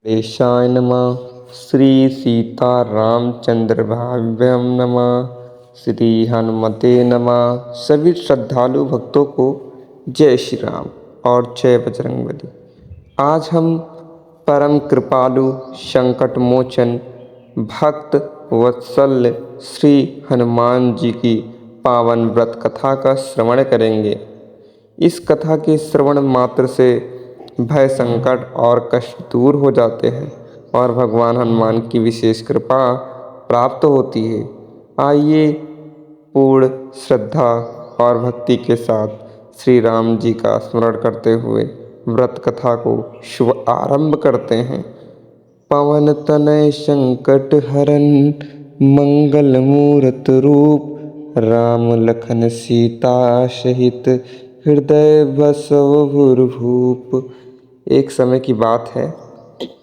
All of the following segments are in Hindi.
गणेशाय नमः। श्री सीता रामचंद्रभाभ्यं नमः। श्री हनुमते नमः। सभी श्रद्धालु भक्तों को जय श्री राम और जय बजरंगबली। आज हम परम कृपालु संकट मोचन भक्त वत्सल श्री हनुमान जी की पावन व्रत कथा का श्रवण करेंगे। इस कथा के श्रवण मात्र से भय संकट और कष्ट दूर हो जाते हैं और भगवान हनुमान की विशेष कृपा प्राप्त होती है। आइए पूर्ण श्रद्धा और भक्ति के साथ श्री राम जी का स्मरण करते हुए व्रत कथा को शुभ आरंभ करते हैं। पवन तनय संकट हरन मंगल मूर्त रूप, राम लखन सीता सहित हृदय बसव भूप। एक समय की बात है,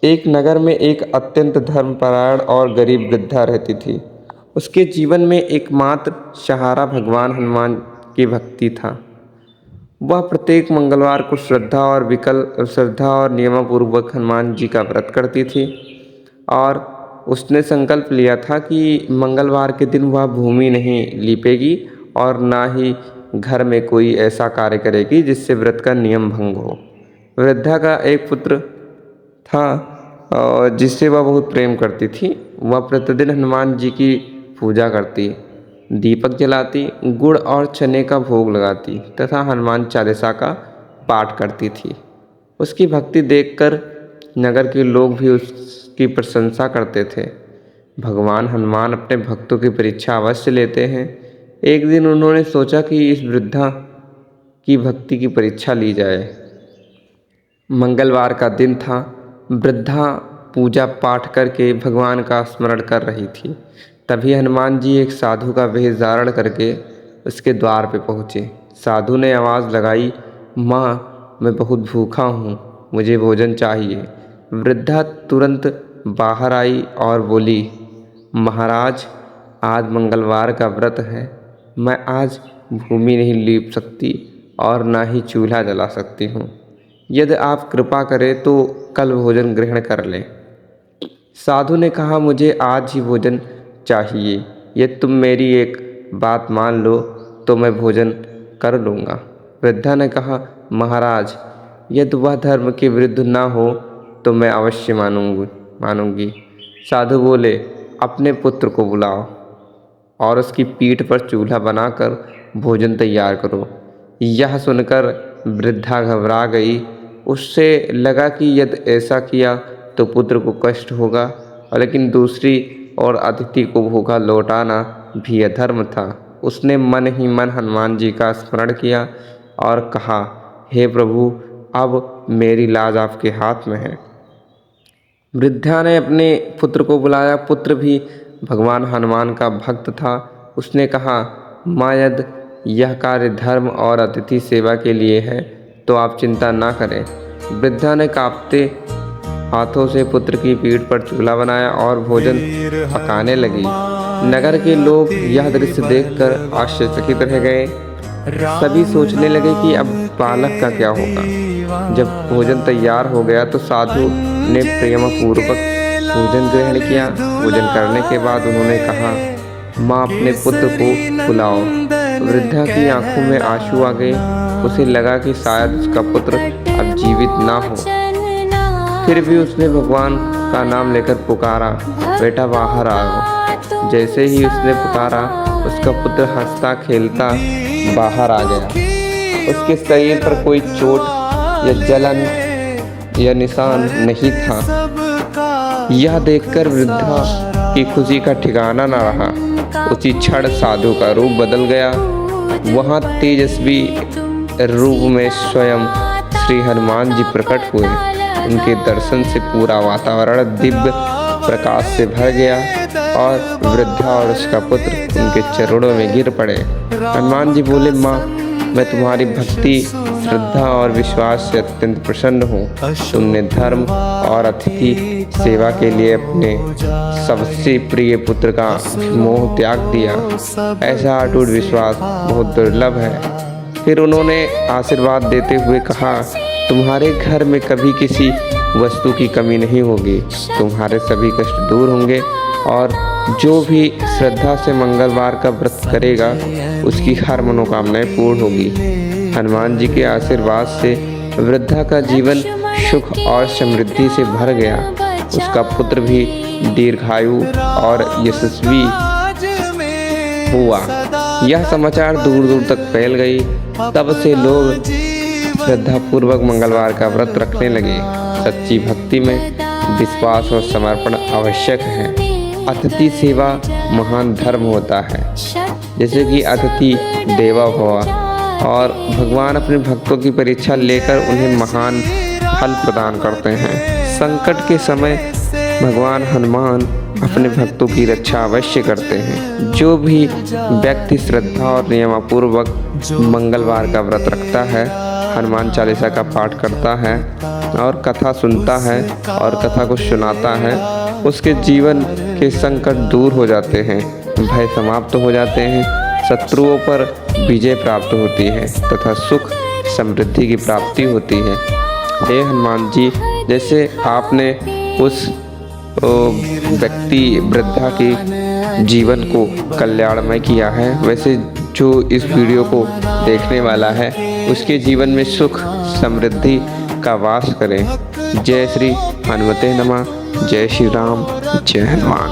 एक नगर में एक अत्यंत धर्मपरायण और गरीब वृद्धा रहती थी। उसके जीवन में एकमात्र सहारा भगवान हनुमान की भक्ति था। वह प्रत्येक मंगलवार को श्रद्धा और नियमपूर्वक हनुमान जी का व्रत करती थी और उसने संकल्प लिया था कि मंगलवार के दिन वह भूमि नहीं लीपेगी और ना ही घर में कोई ऐसा कार्य करेगी जिससे व्रत का नियम भंग हो। वृद्धा का एक पुत्र था जिससे वह बहुत प्रेम करती थी। वह प्रतिदिन हनुमान जी की पूजा करती, दीपक जलाती, गुड़ और चने का भोग लगाती तथा हनुमान चालीसा का पाठ करती थी। उसकी भक्ति देखकर नगर के लोग भी उसकी प्रशंसा करते थे। भगवान हनुमान अपने भक्तों की परीक्षा अवश्य लेते हैं। एक दिन उन्होंने सोचा कि इस वृद्धा की भक्ति की परीक्षा ली जाए। मंगलवार का दिन था। वृद्धा पूजा पाठ करके भगवान का स्मरण कर रही थी। तभी हनुमान जी एक साधु का वेश धारण करके उसके द्वार पे पहुँचे। साधु ने आवाज़ लगाई, माँ मैं बहुत भूखा हूँ, मुझे भोजन चाहिए। वृद्धा तुरंत बाहर आई और बोली, महाराज आज मंगलवार का व्रत है, मैं आज भूमि नहीं लीप सकती और ना ही चूल्हा जला सकती हूँ। यदि आप कृपा करें तो कल भोजन ग्रहण कर लें। साधु ने कहा, मुझे आज ही भोजन चाहिए। यदि तुम मेरी एक बात मान लो तो मैं भोजन कर लूँगा। वृद्धा ने कहा, महाराज यदि वह धर्म के विरुद्ध ना हो तो मैं अवश्य मानूंगी। साधु बोले, अपने पुत्र को बुलाओ और उसकी पीठ पर चूल्हा बनाकर भोजन तैयार करो। यह सुनकर वृद्धा घबरा गई। उससे लगा कि यदि ऐसा किया तो पुत्र को कष्ट होगा, लेकिन दूसरी ओर अतिथि को भूखा लौटाना भी अधर्म था। उसने मन ही मन हनुमान जी का स्मरण किया और कहा, हे प्रभु अब मेरी लाज आपके हाथ में है। वृद्धा ने अपने पुत्र को बुलाया। पुत्र भी भगवान हनुमान का भक्त था। उसने कहा, माँ यदि यह कार्य धर्म और अतिथि सेवा के लिए है तो आप चिंता ना करें। वृद्धा ने कांपते हाथों से पुत्र की पीठ पर चूल्हा बनाया और भोजन पकाने लगी। नगर के लोग यह दृश्य देखकर आश्चर्यचकित रह गए। सभी सोचने लगे कि अब बालक का क्या होगा। जब भोजन तैयार हो गया तो साधु ने प्रेमपूर्वक भोजन ग्रहण किया। भोजन करने के बाद उन्होंने कहा, माँ अपने पुत्र को बुलाओ। वृद्धा की आंखों में आंसू आ गए। उसे लगा कि शायद उसका पुत्र अब जीवित ना हो। फिर भी उसने भगवान का नाम लेकर पुकारा, बेटा बाहर आओ। जैसे ही उसने पुकारा उसका पुत्र हंसता खेलता बाहर आ गया। उसके शरीर पर कोई चोट या जलन या निशान नहीं था। यह देखकर वृद्धा की खुशी का ठिकाना न रहा। उसी क्षण साधु का रूप बदल गया। वहाँ तेजस्वी रूप में स्वयं श्री हनुमान जी प्रकट हुए। उनके दर्शन से पूरा वातावरण दिव्य प्रकाश से भर गया और वृद्धा और उसका पुत्र उनके चरणों में गिर पड़े। हनुमान जी बोले, माँ मैं तुम्हारी भक्ति श्रद्धा और विश्वास से अत्यंत प्रसन्न हूँ। तुमने धर्म और अतिथि सेवा के लिए अपने सबसे प्रिय पुत्र का मोह त्याग दिया। ऐसा अटूट विश्वास बहुत दुर्लभ है। फिर उन्होंने आशीर्वाद देते हुए कहा, तुम्हारे घर में कभी किसी वस्तु की कमी नहीं होगी, तुम्हारे सभी कष्ट दूर होंगे और जो भी श्रद्धा से मंगलवार का व्रत करेगा उसकी हर मनोकामनाएं पूर्ण होगी। हनुमान जी के आशीर्वाद से वृद्धा का जीवन सुख और समृद्धि से भर गया। उसका पुत्र भी दीर्घायु और यशस्वी हुआ। यह समाचार दूर दूर तक फैल गई। तब से लोग श्रद्धापूर्वक मंगलवार का व्रत रखने लगे। सच्ची भक्ति में विश्वास और समर्पण आवश्यक है। अतिथि सेवा महान धर्म होता है, जैसे कि अतिथि देवो भव, और भगवान अपने भक्तों की परीक्षा लेकर उन्हें महान फल प्रदान करते हैं। संकट के समय भगवान हनुमान अपने भक्तों की रक्षा अवश्य करते हैं। जो भी व्यक्ति श्रद्धा और नियमपूर्वक मंगलवार का व्रत रखता है, हनुमान चालीसा का पाठ करता है और कथा सुनता है और कथा को सुनाता है, उसके जीवन के संकट दूर हो जाते हैं, भय समाप्त हो जाते हैं, शत्रुओं पर विजय प्राप्त होती है तथा सुख समृद्धि की प्राप्ति होती है। हे हनुमान जी, जैसे आपने उस व्यक्ति वृद्धा के जीवन को कल्याणमय किया है, वैसे जो इस वीडियो को देखने वाला है उसके जीवन में सुख समृद्धि का वास करें। जय श्री हनुमते नमः। जय श्री राम। जय हनुमान।